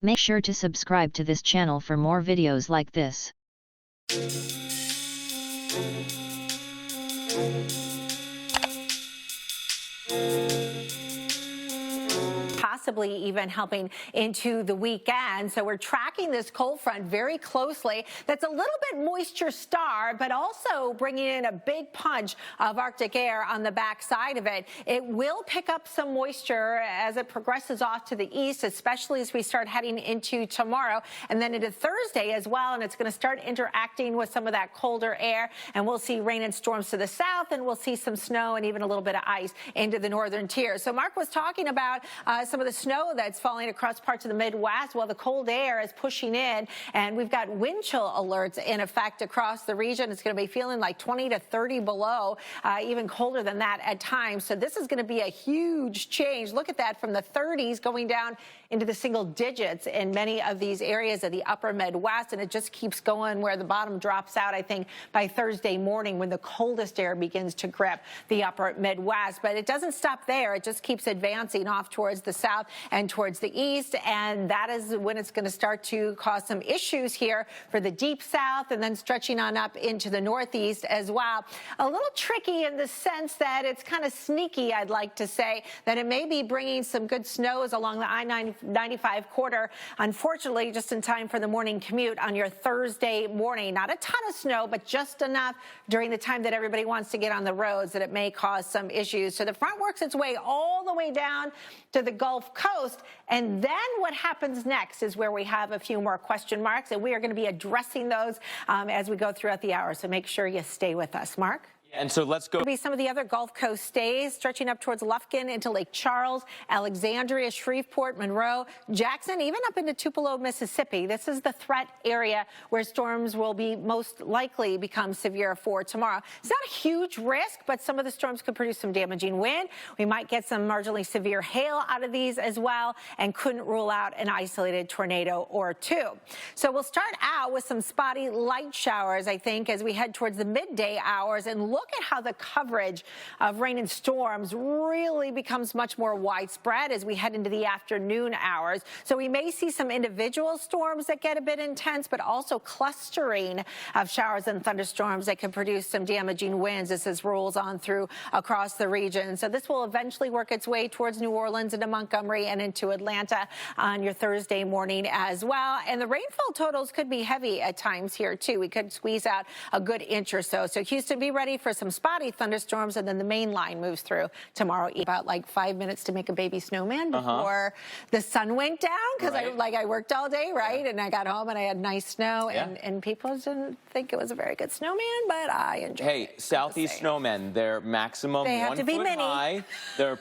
Make sure to subscribe to this channel for more videos like this. Possibly even helping into the weekend. So we're tracking this cold front very closely. That's a little bit moisture starved, but also bringing in a big punch of Arctic air on the back side of it. It will pick up some moisture as it progresses off to the east, especially as we start heading into tomorrow and then into Thursday as well. And it's going to start interacting with some of that colder air, and we'll see rain and storms to the south, and we'll see some snow and even a little bit of ice into the northern tier. So Mark was talking about some of the snow that's falling across parts of the Midwest. Well, the cold air is pushing in, and we've got wind chill alerts in effect across the region. It's going to be feeling like 20 to 30 below, even colder than that at times. So this is going to be a huge change. Look at that, from the 30s going down into the single digits in many of these areas of the upper Midwest, and it just keeps going where the bottom drops out, I think, by Thursday morning when the coldest air begins to grip the upper Midwest. But it doesn't stop there. It just keeps advancing off towards the south and towards the east, and that is when it's going to start to cause some issues here for the deep south, and then stretching on up into the northeast as well. A little tricky in the sense that it's kind of sneaky, I'd like to say, that it may be bringing some good snows along the I-95 corridor, unfortunately just in time for the morning commute on your Thursday morning. Not a ton of snow, but just enough during the time that everybody wants to get on the roads that it may cause some issues. So the front works its way all the way down to the Gulf Coast, and then what happens next is where we have a few more question marks, and we are going to be addressing those as we go throughout the hour. So make sure you stay with us. Mark? And so let's go. Be some of the other Gulf Coast stays stretching up towards Lufkin into Lake Charles, Alexandria, Shreveport, Monroe, Jackson, even up into Tupelo, Mississippi. This is the threat area where storms will be most likely become severe for tomorrow. It's not a huge risk, but some of the storms could produce some damaging wind. We might get some marginally severe hail out of these as well, and couldn't rule out an isolated tornado or two. So we'll start out with some spotty light showers, I think, as we head towards the midday hours, and look at how the coverage of rain and storms really becomes much more widespread as we head into the afternoon hours. So we may see some individual storms that get a bit intense, but also clustering of showers and thunderstorms that can produce some damaging winds as this rolls on through across the region. So this will eventually work its way towards New Orleans, into Montgomery, and into Atlanta on your Thursday morning as well. And the rainfall totals could be heavy at times here too. We could squeeze out a good inch or so. So Houston, be ready for some spotty thunderstorms, and then the main line moves through tomorrow. About like 5 minutes to make a baby snowman before the sun went down, because I worked all day, right? And I got home and I had nice snow, and people didn't think it was a very good snowman, but I enjoyed it. Hey, southeast snowmen, they're maximum 1 foot high. They're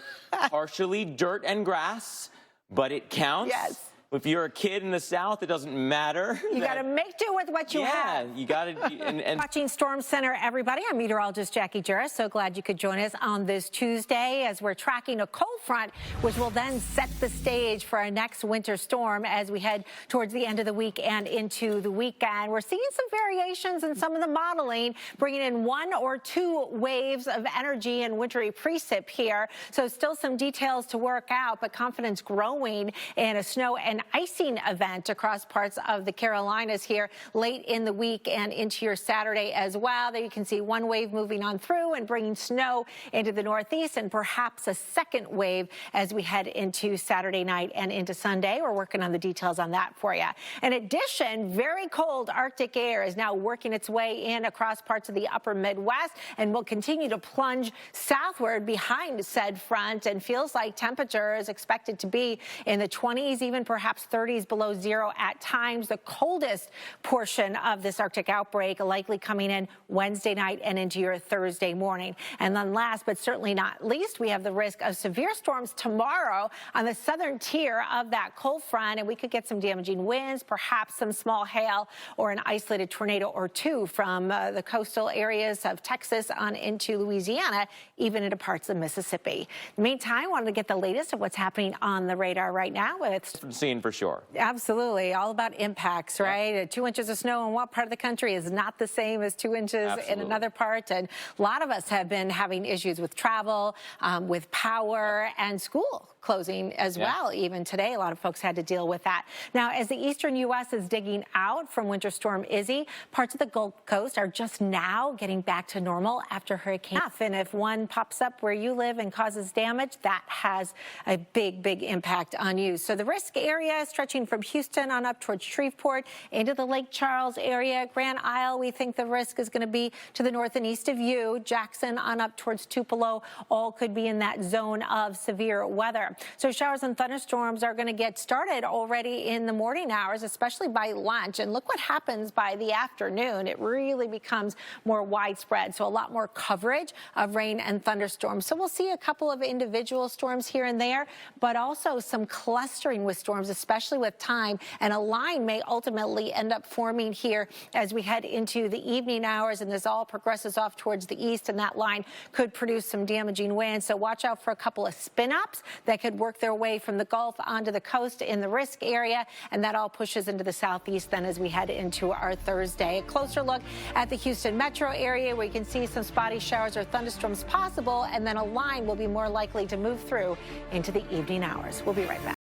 partially dirt and grass, but it counts. Yes. If you're a kid in the South, it doesn't matter. You got to make do with what you have. Yeah, you got to. And Watching Storm Center, everybody. I'm meteorologist Jacqui Jeras. So glad you could join us on this Tuesday as we're tracking a cold front, which will then set the stage for our next winter storm as we head towards the end of the week and into the weekend. We're seeing some variations in some of the modeling, bringing in 1 or 2 waves of energy and wintry precip here. So still some details to work out, but confidence growing in a snow and icing event across parts of the Carolinas here late in the week and into your Saturday as well. There you can see one wave moving on through and bringing snow into the northeast, and perhaps a second wave as we head into Saturday night and into Sunday. We're working on the details on that for you. In addition, very cold Arctic air is now working its way in across parts of the upper Midwest and will continue to plunge southward behind said front, and feels like temperature is expected to be in the 20s, even perhaps 30s below zero at times. The coldest portion of this Arctic outbreak likely coming in Wednesday night and into your Thursday morning. And then last but certainly not least, we have the risk of severe storms tomorrow on the southern tier of that cold front, and we could get some damaging winds, perhaps some small hail or an isolated tornado or two from the coastal areas of Texas on into Louisiana, even into parts of Mississippi. In the meantime, I wanted to get the latest of what's happening on the radar right now. It's seen for sure. Absolutely. All about impacts, right? 2 inches of snow in one part of the country is not the same as 2 inches in another part. And a lot of us have been having issues with travel, with power, and school closing as well. Even today, a lot of folks had to deal with that. Now, as the eastern U.S. is digging out from Winter Storm Izzy, parts of the Gulf Coast are just now getting back to normal after Hurricane F. And if one pops up where you live and causes damage, that has a big, big impact on you. So the risk area stretching from Houston on up towards Shreveport into the Lake Charles area. Grand Isle, we think the risk is going to be to the north and east of you. Jackson on up towards Tupelo, all could be in that zone of severe weather. So showers and thunderstorms are going to get started already in the morning hours, especially by lunch. And look what happens by the afternoon. It really becomes more widespread. So a lot more coverage of rain and thunderstorms. So we'll see a couple of individual storms here and there, but also some clustering with storms, especially with time. And a line may ultimately end up forming here as we head into the evening hours, and this all progresses off towards the east, and that line could produce some damaging winds. So watch out for a couple of spin-ups that could work their way from the Gulf onto the coast in the risk area, and that all pushes into the southeast then as we head into our Thursday. A closer look at the Houston metro area, where you can see some spotty showers or thunderstorms possible, and then a line will be more likely to move through into the evening hours. We'll be right back.